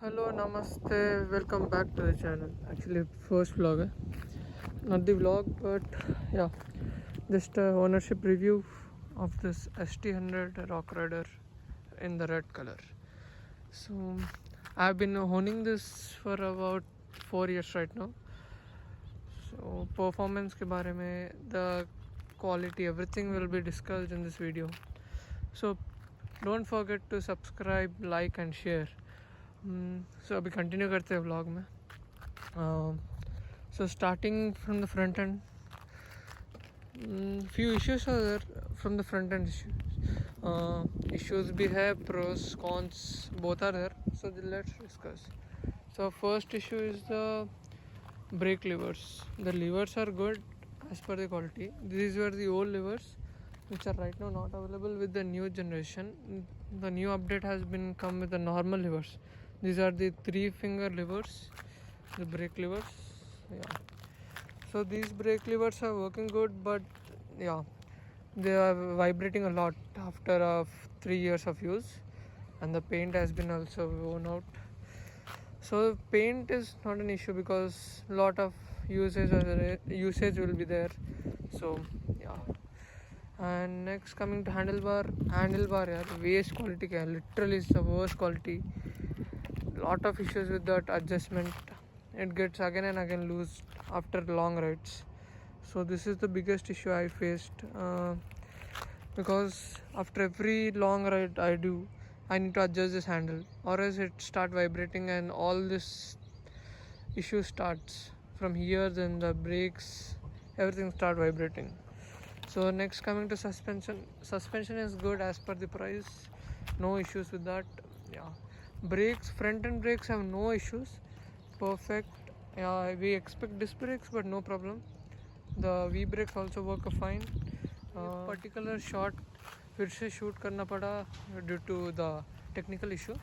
Hello, namaste, welcome back to the channel. Actually, first vlog, not the vlog, but yeah, just ownership review of this ST100 Rock Rider in the red color. So, I've been owning this for about 4 years right now. So, performance के बारे में, the quality, everything will be discussed in this video. So, don't forget to subscribe, like and share. So अभी continue करते हैं vlog में. So starting from the front end, few issues are there from the front end issues. Issues भी है, pros cons both are there, so let's discuss. So first issue is the brake levers. The levers are good as per the quality. These were the old levers which are right now not available with the new generation. The new update has been come with the normal levers. These are the 3-finger levers, the brake levers. Yeah, so these brake levers are working good, but yeah, they are vibrating a lot after 3 years of use, and the paint has been also worn out. So paint is not an issue because lot of usage will be there. So yeah. And next coming to handlebar यार waste quality क्या है, literally is the worst quality. Lot of issues with that adjustment. It gets again and again loose after long rides. So this is the biggest issue I faced, because after every long ride I do, I need to adjust this handle, or else it start vibrating and all this issue starts from here. Then the brakes, everything start vibrating. So next coming to suspension is good as per the price, no issues with that. Yeah, brakes, front end brakes have no issues, perfect. Yeah, we expect disc brakes but no problem. The V brakes also work fine. Particular shot फिर से शूट करना पड़ा due to the technical issue.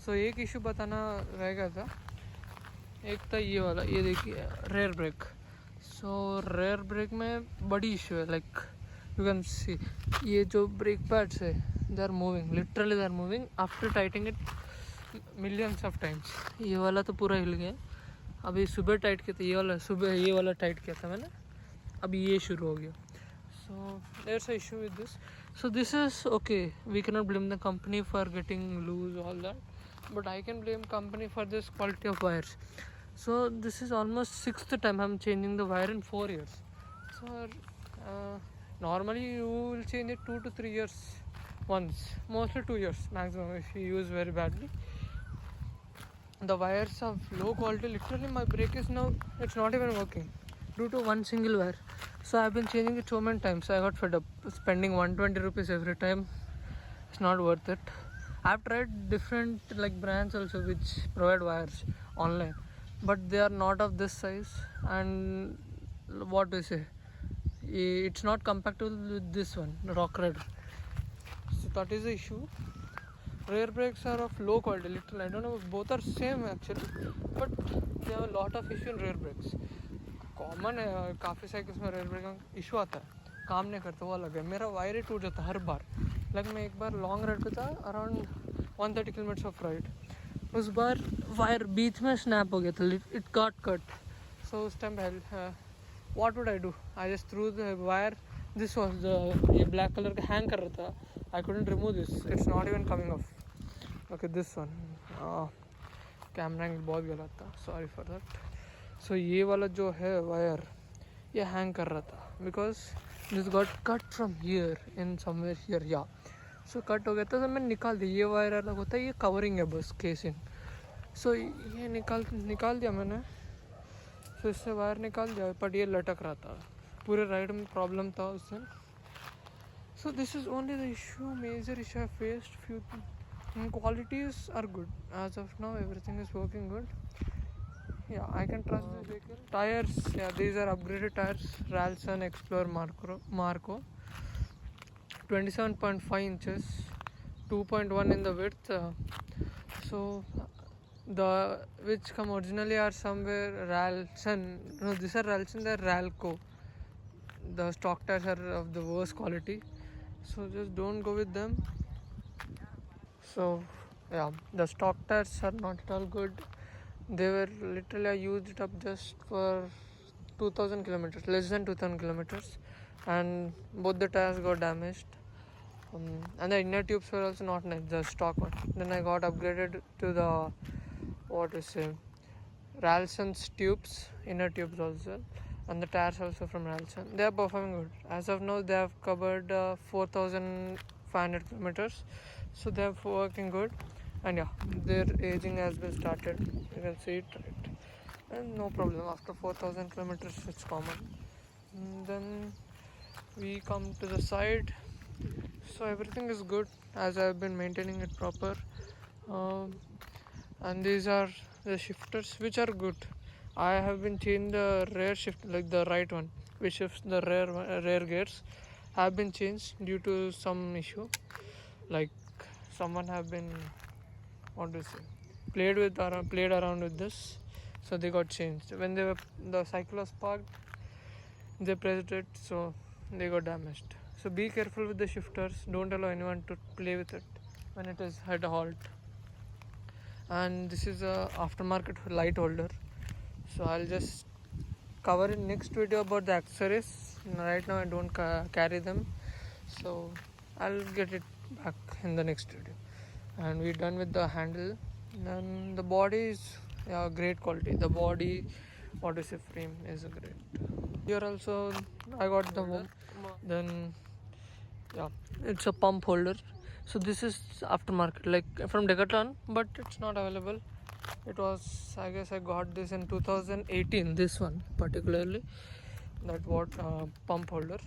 So एक issue बताना रह गया था. एक था ये वाला, ये देखिए rear brake. So rear brake में बड़ी इशू है. लाइक यू कैन सी ये जो ब्रेक पैड्स है, they are moving, literally they are moving after tightening it millions of times. ये वाला तो पूरा हिल गया. अभी सुबह टाइट किया था, ये वाला सुबह ये वाला टाइट किया था मैंने, अभी ये शुरू हो गया. So there's an issue with this. So this is okay. We cannot blame the company for getting loose, all that, but I can blame company for this quality of wires. So this is almost 6th time I'm changing the wire in 4 years. So normally you will change it 2 to 3 years once, mostly 2 years maximum if you use very badly. The wires of low quality, literally my brake is now, it's not even working due to one single wire. So I've been changing it so many times. I got fed up spending 120 rupees every time. It's not worth it. I've tried different like brands also which provide wires online, but they are not of this size, and what do you say, it's not compatible with this one, Rock Rider. So that is the issue. Rear brakes are of low quality, literally I don't know, both are same actually, but they have a lot of issue in rear brakes. Common है, काफ़ी cycles में rare break का issue आता है, काम नहीं करता, वो अलग है. मेरा वायर ही टूट जाता हर बार. लाइक मैं एक बार लॉन्ग राइड पे था, अराउंड 130 किलोमीटर ऑफ राइड. उस बार वायर बीच में स्नैप हो गया था, इट गॉट कट. सो उस time what would I do, I just threw the wire. This was the, ये ब्लैक कलर का हैंग कर रहा था. I couldn't remove this, it's not even coming off. Okay this one, camera angle बहुत गलत था, sorry for that. सो ये वाला जो है वायर, ये हैंग कर रहा था because this got cut from here in somewhere here. या सो कट हो गया था, तो मैंने निकाल दिया. ये वायर अलग होता है, ये कवरिंग है बस, केसिंग. सो ये निकाल दिया मैंने. सो इससे वायर निकाल दिया, बट ये लटक रहा था. पूरे राइड में प्रॉब्लम था उससे. So this is only the issue, major issue I faced. Few qualities are good as of now, everything is working good. Yeah, I can trust this vehicle. Tires, yeah, these are upgraded tires, Ralston Explorer Marco, 27.5 inches, 2.1 in the width. So the which come originally are somewhere Ralston. No, these are Ralston, they are Ralco. The stock tires are of the worst quality, so just don't go with them. So Yeah, the stock tires are not at all good. They were literally, I used it up just for 2000 kilometers, less than 2000 kilometers, and both the tires got damaged. And the inner tubes were also not nice, the stock one. Then I got upgraded to the, what to say, Ralston's tubes, inner tubes also, and the tires also from Ralston. They are performing good. As of now, they have covered 4500 kilometers, so they are working good. And yeah, their aging has been started. You can see it, right? And no problem. After 4000 kilometers, it's common. Then we come to the side. So everything is good as I've been maintaining it proper. Um, and these are the shifters which are good. I have been changing the rear shift, like the right one which shifts the rear gears, have been changed due to some issue, like someone have been, what to say, played around with this, so they got changed. When the cycle was parked, they pressed it, so they got damaged. So be careful with the shifters, don't allow anyone to play with it when it is at a halt. And this is a aftermarket light holder, so I'll just cover in next video about the accessories. Right now I don't carry them, so I'll get it back in the next video. And we're done with the handle. And the body is, yeah, great quality. The body, what is a frame, is great. Here also I got the then, yeah, it's a pump holder. So this is aftermarket, like from Decathlon, but it's not available. It was, I guess I got this in 2018, this one particularly, that pump holder.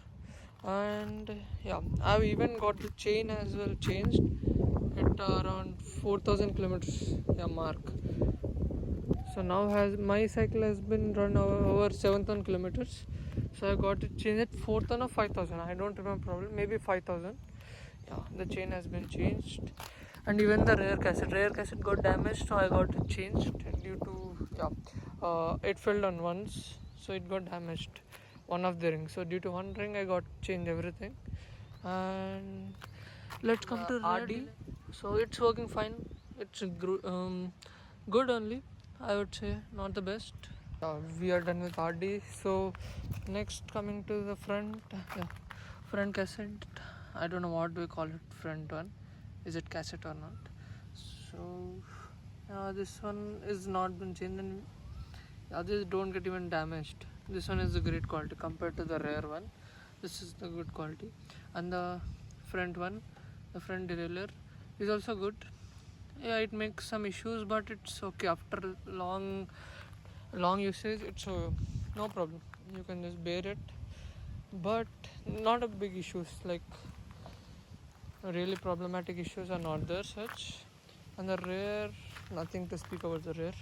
And yeah, I've even got the chain as well changed at around 4000 kilometers, yeah, mark. So now my cycle has been run over 7000 kilometers, so I got it changed at 4000 or 5000, I don't remember, probably maybe 5000. Yeah, the chain has been changed. And even the rear cassette got damaged, so I got it changed due to, yeah, it fell on once, so it got damaged, one of the rings. So due to one ring I got changed everything. And let's come to RD. So it's working fine, it's good only, I would say, not the best. We are done with RD. So next, coming to the front, front cassette. I don't know what do we call it, front one, is it cassette or not. So this one is not been changed, and others don't get even damaged. This one is a great quality compared to the rear one. This is the good quality. And the front one, the front derailleur, is also good. Yeah, it makes some issues, but it's okay. After long usage, it's no problem, you can just bear it. But not a big issues, like really problematic issues are not there such. And the rear, nothing to speak about the rear.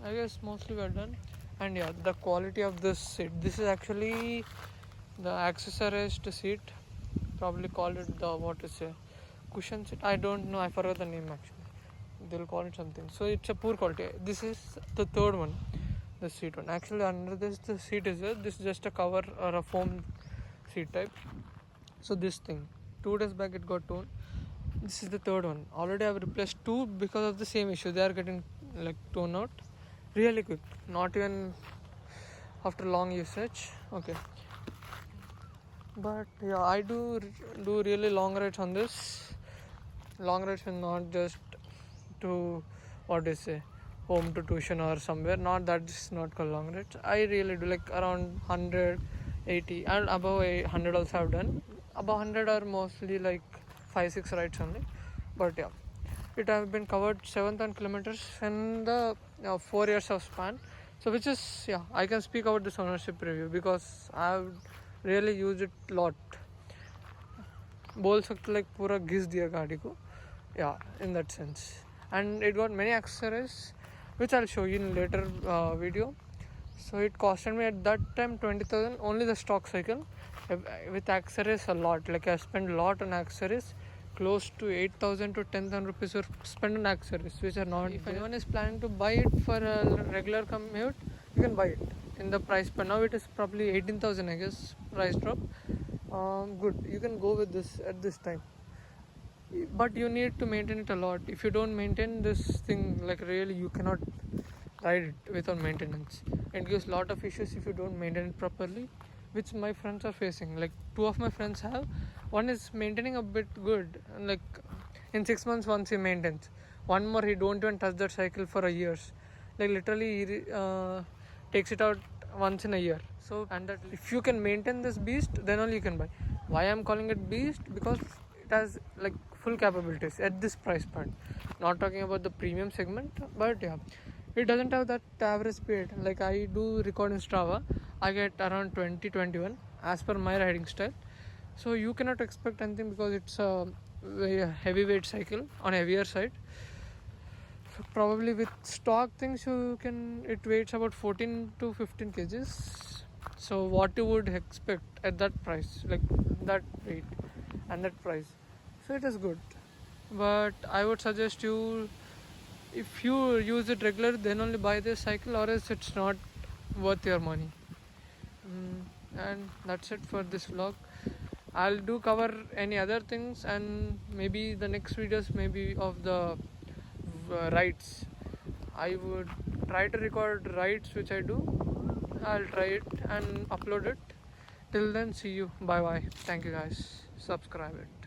I guess mostly we're done. And yeah, the quality of this seat, this is actually the accessorized seat, probably call it the, what to say, cushion seat, I don't know, I forgot the name actually, they'll call it something. So it's a poor quality. This is the third one, the seat one. Actually under this the seat is there, this is just a cover or a foam seat type. So this thing, 2 days back it got torn. This is the third one. Already I've replaced 2 because of the same issue, they are getting like torn out really quick, not even after long usage. Okay, but yeah, I do really long rides on this. Long rides and not just to, what do you say, home to tuition or somewhere, not that, is not called long rides. I really do like around 180 and above 100 also I've done. Above 100 are mostly like 5-6 rides only. But yeah, it has been covered 7,000 kilometers in the 4 years of span. So which is, yeah, I can speak about this ownership review because I've really used it lot. बोल सकते like पूरा घिस दिया गाड़ी को, yeah, in that sense. And it got many accessories which I'll show you in later video. So it costed me at that time 20,000 only the stock cycle, with accessories a lot. Like I spent a lot on accessories, close to 8,000 to 10,000 rupees were spent on accessories which are not. If anyone is planning to buy it for a regular commute, you can buy it in the price. But now it is probably 18,000, I guess, price drop. Good, you can go with this at this time. but you need to maintain it a lot. If you don't maintain this thing, like really you cannot ride it without maintenance. It gives a lot of issues if you don't maintain it properly, which my friends are facing. Like two of my friends have. One is maintaining a bit good, like in 6 months once he maintains. One more, he don't even touch that cycle for a years. Like literally he takes it out once in a year. So, and that if you can maintain this beast, then only you can buy. Why I'm calling it beast? Because it has like full capabilities at this price point. Not talking about the premium segment, but yeah, it doesn't have that average speed. Like I do record in Strava, I get around 20-21 as per my riding style. So you cannot expect anything because it's a very heavyweight cycle on heavier side. So probably with stock things you can, it weighs about 14 to 15 kgs. So what you would expect at that price, like that weight and that price. So it is good. But I would suggest you, if you use it regular, then only buy this cycle, or else it's not worth your money. And that's it for this vlog. I'll do cover any other things, and maybe the next videos maybe of the rides. I would try to record rides which I do. I'll try it and upload it. Till then, see you. Bye bye. Thank you guys. Subscribe it.